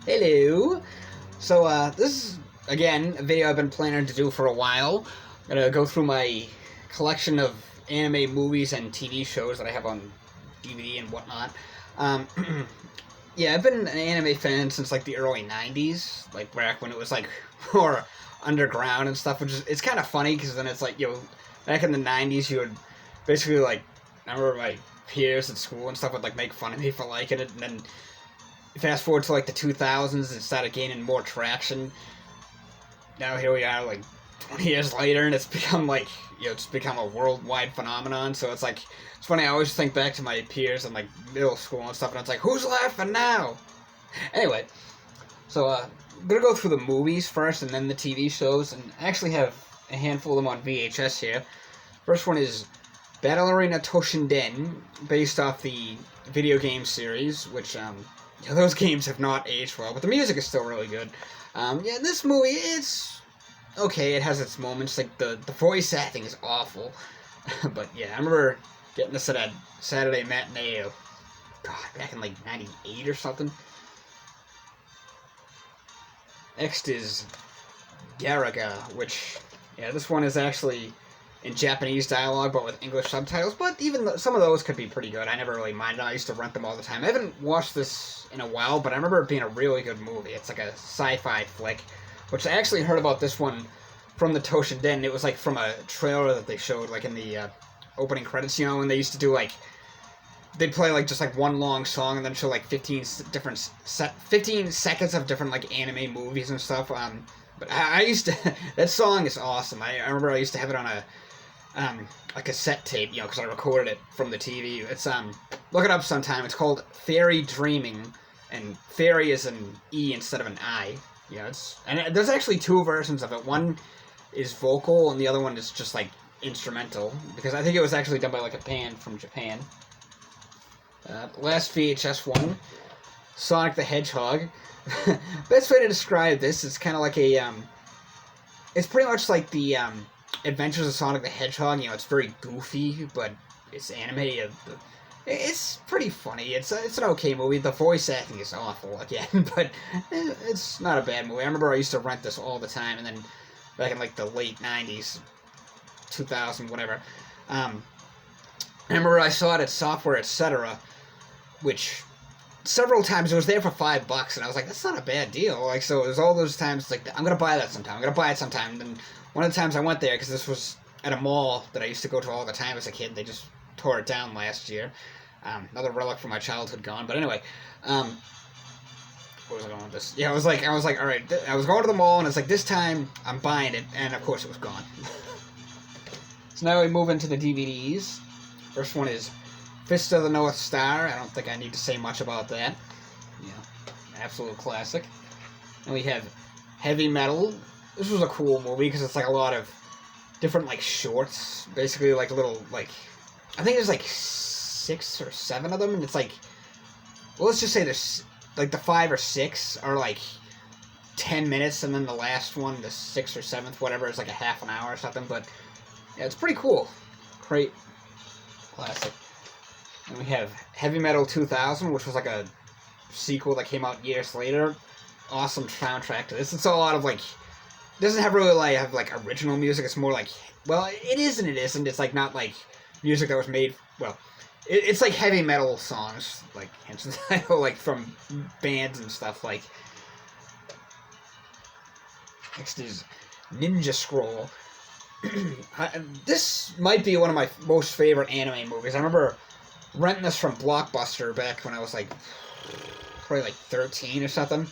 Hello! So, this is, again, a video I've been planning to do for a while. I'm gonna go through my collection of anime movies and TV shows that I have on DVD and whatnot. Um, yeah, I've been an anime fan since, like, the early 90s, like, back when it was, like, more underground and stuff, which is, it's kind of funny, because then it's, like, back in the 90s, you would basically, like, I remember my peers at school and stuff would, like, make fun of me for liking it, and then fast forward to like the 2000s, it started gaining more traction. Now here we are, like 20 years later, and it's become like it's become a worldwide phenomenon. So it's like it's funny. I always think back to my peers in like middle school and stuff, and it's like, who's laughing now? Anyway, so I'm gonna go through the movies first, and then the TV shows, and I actually have a handful of them on VHS here. First one is Battle Arena Toshinden, based off the video game series, which those games have not aged well, but the music is still really good. Yeah, this movie, it's okay. It has its moments. Like, the voice acting is awful. But, yeah, I remember getting this at a Saturday matinee of, God, back in, like, 98 or something. Next is Garaga, which, yeah, this one is actually in Japanese dialogue, but with English subtitles, but even some of those could be pretty good. I never really minded. I used to rent them all the time. I haven't watched this in a while, but I remember it being a really good movie. It's like a sci-fi flick, which I actually heard about this one from the Toshinden. It was like from a trailer that they showed, like in the opening credits, and they used to do like, they'd play like just like one long song and then show like 15 seconds of different like anime movies and stuff. But I used to, that song is awesome. I remember I used to have it on a cassette tape, because I recorded it from the TV. It's look it up sometime. It's called Fairy Dreaming, and fairy is an E instead of an I. And there's actually two versions of it. One is vocal, and the other one is just like instrumental, because I think it was actually done by like a band from Japan. Last VHS one, Sonic the Hedgehog. Best way to describe this is kind of like a it's pretty much like the Adventures of Sonic the Hedgehog. It's very goofy, but it's anime. It's pretty funny. It's an okay movie. The voice acting is awful again, but it's not a bad movie. I remember I used to rent this all the time, and then back in like the late 90s, 2000, whatever. I remember I saw it at Software Etc., which several times it was there for $5, and I was like, that's not a bad deal. Like, so it was all those times like, I'm gonna buy that sometime. I'm gonna buy it sometime. And then one of the times I went there, because this was at a mall that I used to go to all the time as a kid. They just tore it down last year. Another relic from my childhood gone. But anyway, where was I going with this? Yeah, I was like, all right. I was going to the mall, and it's like, this time I'm buying it, and of course it was gone. So now we move into the DVDs. First one is Fist of the North Star. I don't think I need to say much about that. Absolute classic. And we have Heavy Metal. This was a cool movie because it's like a lot of different like shorts, basically like little like, I think there's like 6 or 7 of them, and it's like, well, let's just say there's like the 5 or 6 are like 10 minutes, and then the last one, the 6th or 7th, whatever, is like a half an hour or something. But yeah, it's pretty cool. Great classic. And we have Heavy Metal 2000, which was like a sequel that came out years later. Awesome soundtrack to this. It's a lot of like, it doesn't have really like original music. It's more like, well, it is and it isn't. It's like not like music that was made, well, it's like heavy metal songs, like hence the title, like from bands and stuff. Like, next is Ninja Scroll. This might be one of my most favorite anime movies. I remember renting this from Blockbuster back when I was like probably like 13 or something.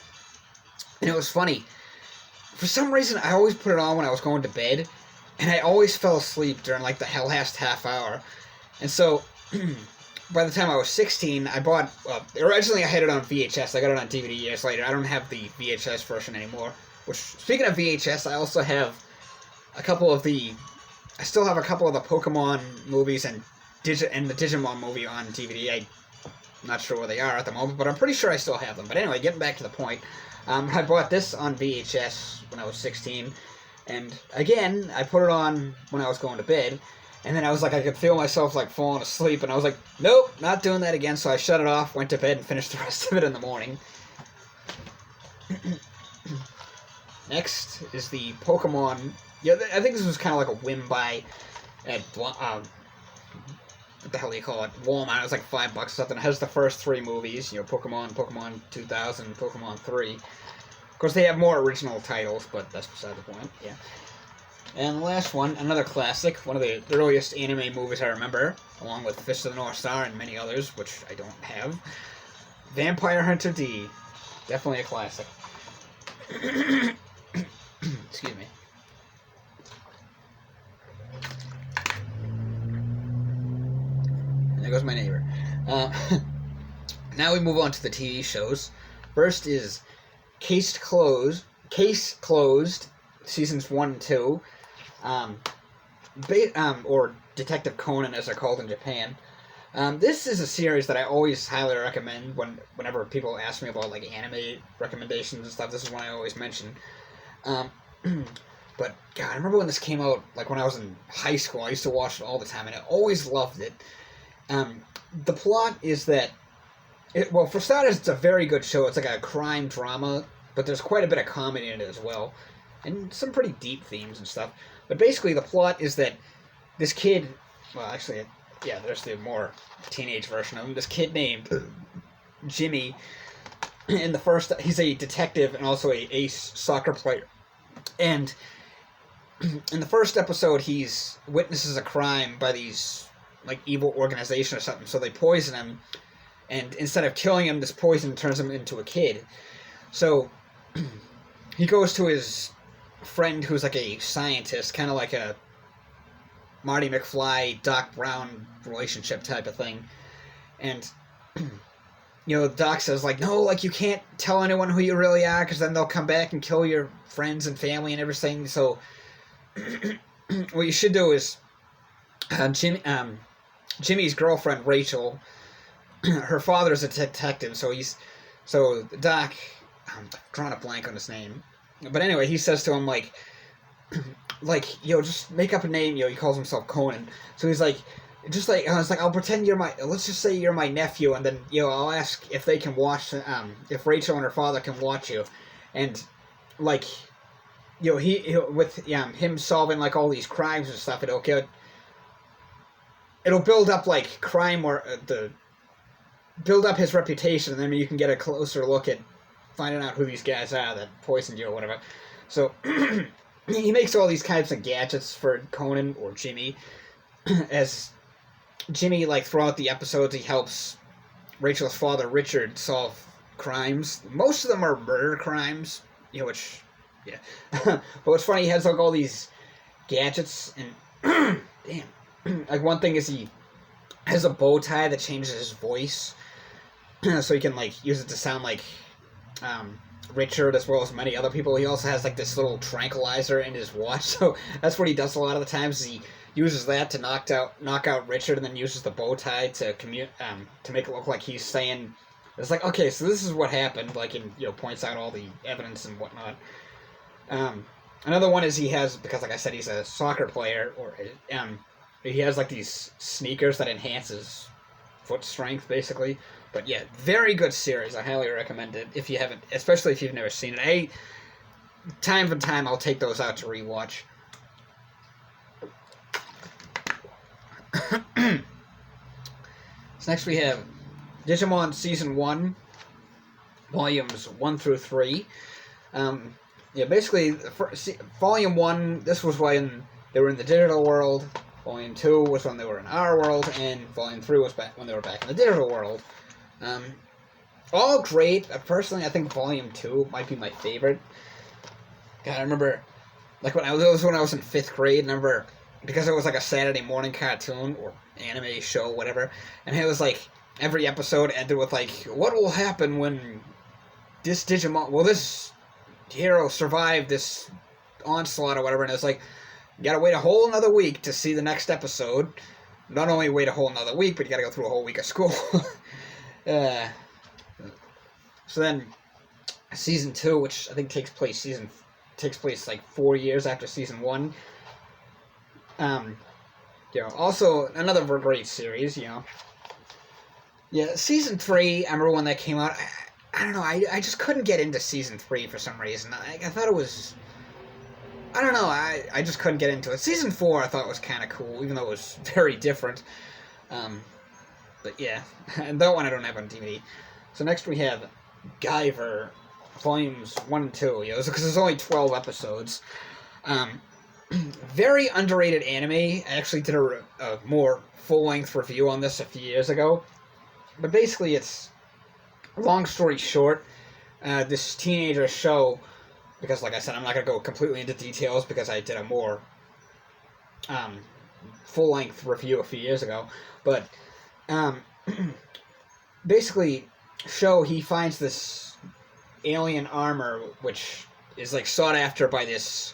And it was funny. For some reason, I always put it on when I was going to bed, and I always fell asleep during like the last half hour. And so, by the time I was 16, I bought, originally I had it on VHS. I got it on DVD years later. I don't have the VHS version anymore. Which, speaking of VHS, I also have I still have a couple of the Pokemon movies and the Digimon movie on DVD. I'm not sure where they are at the moment, but I'm pretty sure I still have them. But anyway, getting back to the point, I bought this on VHS when I was 16, and again, I put it on when I was going to bed, and then I was like, I could feel myself like falling asleep, and I was like, nope, not doing that again, so I shut it off, went to bed, and finished the rest of it in the morning. Next is the Pokemon. Yeah, I think this was kind of like a whim buy at what the hell do you call it? Walmart. It was like $5 or something. It has the first 3 movies. Pokemon, Pokemon 2000, Pokemon 3. Of course, they have more original titles, but that's beside the point. Yeah. And the last one, another classic, one of the earliest anime movies I remember, along with Fist of the North Star and many others, which I don't have. Vampire Hunter D. Definitely a classic. Excuse me. There goes my neighbor. Now we move on to the TV shows. First is Case Closed, seasons 1 and 2. Or Detective Conan, as they're called in Japan. This is a series that I always highly recommend whenever people ask me about like anime recommendations and stuff. This is one I always mention. But God, I remember when this came out, like when I was in high school. I used to watch it all the time, and I always loved it. The plot is that, well, for starters, it's a very good show. It's like a crime drama, but there's quite a bit of comedy in it as well, and some pretty deep themes and stuff. But basically, the plot is that this kid, well, actually, yeah, there's the more teenage version of him. This kid named Jimmy, he's a detective and also a ace soccer player. And in the first episode, he witnesses a crime by these like evil organization or something. So they poison him, and instead of killing him, this poison turns him into a kid. So he goes to his friend who's like a scientist, kind of like a Marty McFly, Doc Brown relationship type of thing. And Doc says like, no, like you can't tell anyone who you really are, because then they'll come back and kill your friends and family and everything. So what you should do is Jimmy's girlfriend Rachel, her father's a detective, so Doc, I'm drawing a blank on his name, but anyway, he says to him like just make up a name. He calls himself Conan. So he's like, I'll pretend let's just say you're my nephew, and then I'll ask if they can watch, if Rachel and her father can watch you, and like he with him solving like all these crimes and stuff, it'll build up like crime, or build up his reputation, and then you can get a closer look at finding out who these guys are that poisoned you or whatever. So he makes all these types of gadgets for Conan or Jimmy. As Jimmy, like throughout the episodes, he helps Rachel's father Richard solve crimes. Most of them are murder crimes, which, yeah. But what's funny, he has like all these gadgets, and damn. Like one thing is he has a bow tie that changes his voice, so he can like use it to sound like Richard as well as many other people. He also has like this little tranquilizer in his watch, so that's what he does a lot of the times. Is he uses that to knock out Richard, and then uses the bow tie to make it look like he's saying, it's like, okay, so this is what happened, like, and points out all the evidence and whatnot. Another one is he has, because like I said, he's a soccer player, or he has like these sneakers that enhance his foot strength, basically. But yeah, very good series. I highly recommend it if you haven't, especially if you've never seen it. Time and time, I'll take those out to rewatch. So next we have Digimon Season 1, Volumes 1 through 3. Basically, Volume 1, this was when they were in the digital world. Volume 2 was when they were in our world, and Volume 3 was when they were back in the digital world. All great. Personally, I think Volume 2 might be my favorite. God, I remember, like when I was in 5th grade, I remember, because it was like a Saturday morning cartoon or anime show, whatever, and it was like every episode ended with like, what will happen when this hero survived this onslaught or whatever, and it's like, you gotta wait a whole another week to see the next episode. Not only wait a whole another week, but you gotta go through a whole week of school. So then Season 2, which I think takes place like 4 years after Season 1. Also another great series, Yeah, Season 3, I remember when that came out, I don't know, I just couldn't get into season 3 for some reason. I thought it was, I don't know, I just couldn't get into it. Season 4 I thought was kind of cool, even though it was very different. But yeah, and that one I don't have on DVD. So next we have Guyver, volumes 1 and 2, because there's only 12 episodes. Very underrated anime. I actually did a more full-length review on this a few years ago. But basically it's, long story short, this teenager show, because like I said, I'm not going to go completely into details because I did a more full-length review a few years ago, but basically, he finds this alien armor, which is like sought after by this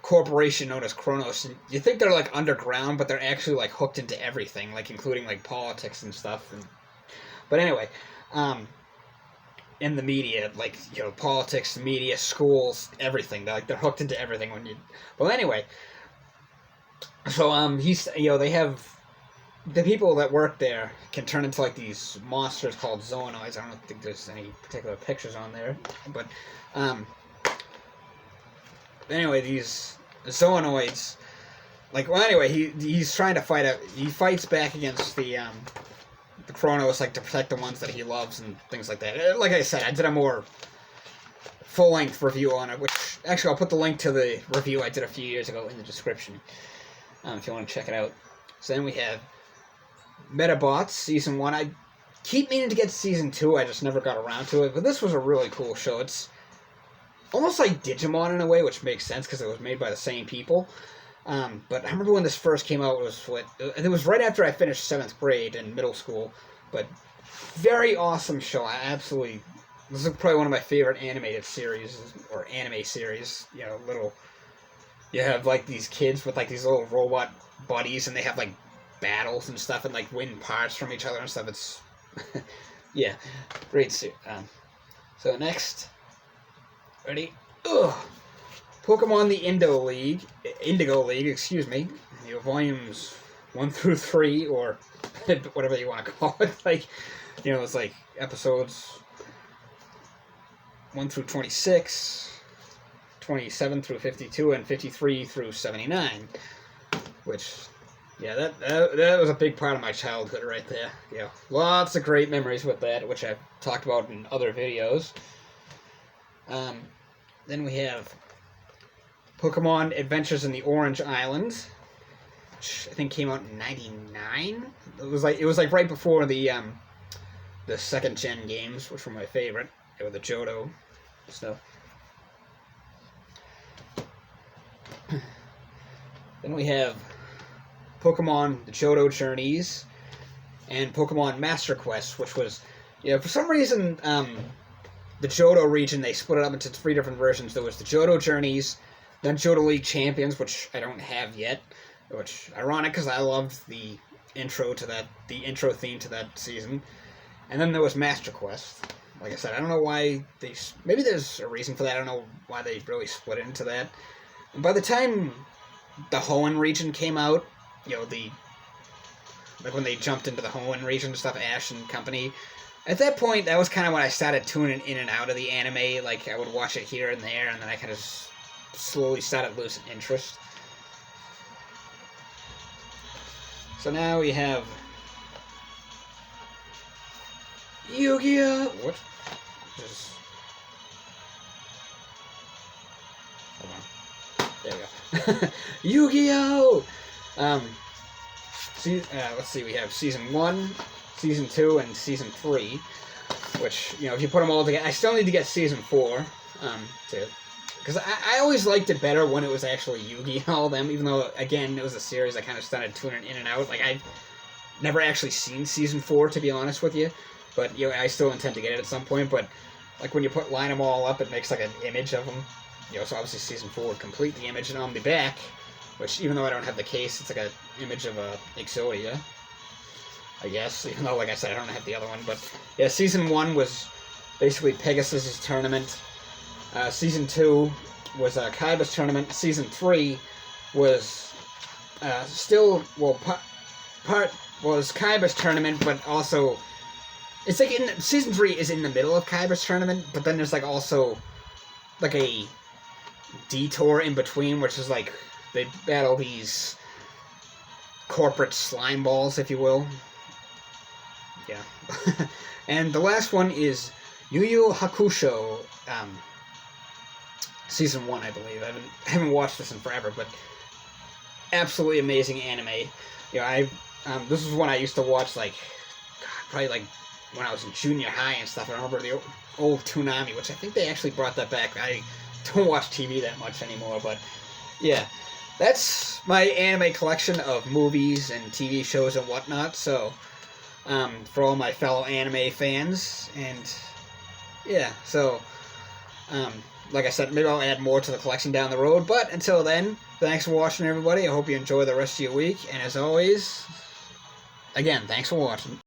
corporation known as Kronos. And you think they're like underground, but they're actually like hooked into everything, like including like politics and stuff. But anyway, in the media, like, politics, media, schools, everything. They're hooked into everything when you. Well, anyway, so he's they have. The people that work there can turn into like these monsters called zoonoids. I don't think there's any particular pictures on there, but anyway, these zoonoids, he's trying to he fights back against the Kronos, like, to protect the ones that he loves and things like that. Like I said, I did a more full-length review on it, which actually I'll put the link to the review I did a few years ago in the description if you want to check it out. So then we have Metabots, Season 1. I keep meaning to get Season 2, I just never got around to it, but this was a really cool show. It's almost like Digimon in a way, which makes sense because it was made by the same people. But I remember when this first came out, it was right after I finished 7th grade in middle school, but very awesome show. This is probably one of my favorite animated series, or anime series, you have like these kids with like these little robot buddies, and they have like battles and stuff and like win parts from each other and stuff. It's yeah, great. So next, ready? Pokemon the Indigo League, excuse me. Volumes 1 through 3, or whatever you want to call it. Like, it's like episodes 1 through 26, 27 through 52, and 53 through 79. Which, yeah, that was a big part of my childhood right there. Lots of great memories with that, which I've talked about in other videos. Then we have Pokemon Adventures in the Orange Island, which I think came out in '99. It was like right before the second gen games, which were my favorite. They were the Johto stuff. Then we have Pokemon the Johto Journeys and Pokemon Master Quest, which was, for some reason, the Johto region, they split it up into 3 different versions. There was the Johto Journeys, then Johto League Champions, which I don't have yet, which ironic because I loved the intro theme to that season. And then there was Master Quest. Like I said, I don't know why maybe there's a reason for that. I don't know why they really split it into that. And by the time the Hoenn region came out, when they jumped into the Hoenn region and stuff, Ash and company, at that point, that was kind of when I started tuning in and out of the anime. Like, I would watch it here and there, and then I kind of slowly started losing interest. So now we have Yu-Gi-Oh! What? Hold on. There we go. Yu-Gi-Oh! Let's see, we have Season 1, Season 2, and Season 3, which, if you put them all together, I still need to get Season 4, because I always liked it better when it was actually Yu-Gi and all them, even though, again, it was a series I kind of started tuning in and out. Like, I've never actually seen Season 4, to be honest with you, but, I still intend to get it at some point, but, like, when you line them all up, it makes, like, an image of them, so obviously Season 4 would complete the image, and on the back, which, even though I don't have the case, it's like an image of Exodia, I guess, even though, like I said, I don't have the other one, but, yeah, Season 1 was basically Pegasus' tournament, Season 2 was Kaiba's tournament, Season 3 was part was Kaiba's tournament, but also It's like season 3 is in the middle of Guyver's tournament, but then there's like also like a detour in between, which is like they battle these corporate slime balls, if you will. Yeah. And the last one is Yuyu Hakusho, season 1, I believe. I haven't watched this in forever, but absolutely amazing anime. You know, this was one I used to watch like, God, probably like when I was in junior high and stuff. I remember the old Toonami, which I think they actually brought that back. I don't watch TV that much anymore, but yeah. That's my anime collection of movies and TV shows and whatnot, so for all my fellow anime fans, and yeah, so like I said, maybe I'll add more to the collection down the road, but until then, thanks for watching, everybody. I hope you enjoy the rest of your week, and as always, again, thanks for watching.